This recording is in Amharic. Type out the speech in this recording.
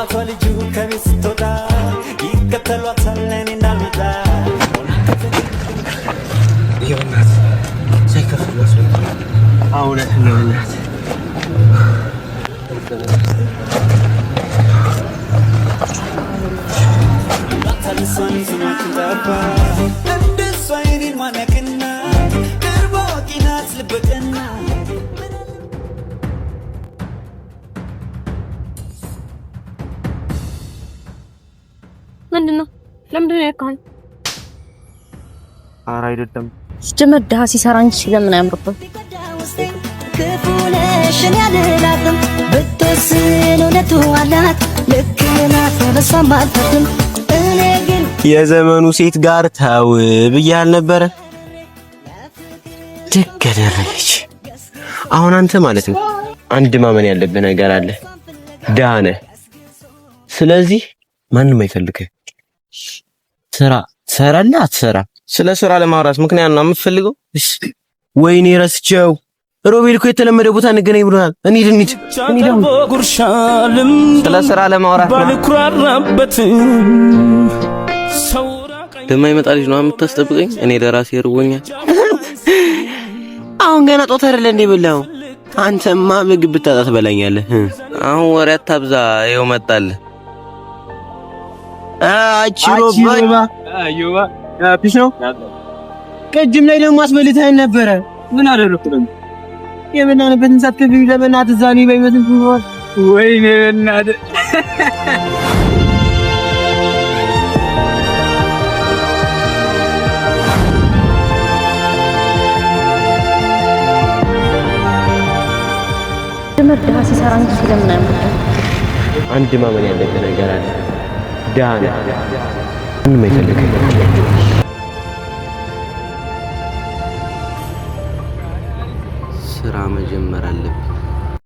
አባቷ ልጁ ከቤት ስትወጣ ይከተሏታል እኔ እንዳልመጣ ይኸውናት ሳይከፍሉ አስወጣ እውነት ነው እናት ታልሰን ስማችን ጠፋ እንደሷ የኔን ማነቅና ቅርቧ ወቂናት ልበቀና ምንድነው? ለምንድነው ያካን? ኧረ አይደለም ሲጀመር ድሀ ሲሰራ እንጂ ለምን አያምርበት? ክፉነሽን ያልላትም ብትወስን እውነቱ አላት ልክ ናት በሷም አልፈርድም እኔ ግን የዘመኑ ሴት ጋር ታው ብያል ነበረ ደግ አደረገች። አሁን አንተ ማለት ነው አንድ ማመን ያለብህ ነገር አለ ድሀ ነህ። ስለዚህ ማንም አይፈልግህ። ስራ ትሰራለህ አትሰራም? ስለ ስራ ለማውራት ምክንያት ነው የምትፈልገው? ወይኔ ረስቸው ሮቤል እኮ የተለመደ ቦታ እንገናኝ ብሎናል። እንሂድ ደግሞ ስለ ስራ ለማውራት ባልኩራራበት በማይመጣ ልጅ ነው የምታስጠብቀኝ? እኔ ለራሴ እርቦኛል። አሁን ገና ጦት አይደለ እንዴ በላው? አንተማ ምግብ ብታጣ ትበላኛለህ። አሁን ወሬ አታብዛ። ይኸው መጣልህ። አቺሮባ አዩባ ፒሽ ነው። ቅድም ላይ ደግሞ አስበልተኸኝ ነበረ። ምን አደረኩ ደግሞ? የበላንበትን ሳትከፍይ ለበእናትህ ዛኔ ባይመስል ትሆን። ወይኔ በእናትህ ድሀ ሲሰራ እንጂ ለምን አያምርበት? አንድ ማመን ያለብህ ነገር አለ ድሀ ነህ። ምንም አይፈልግም። ስራ መጀመር አለብኝ።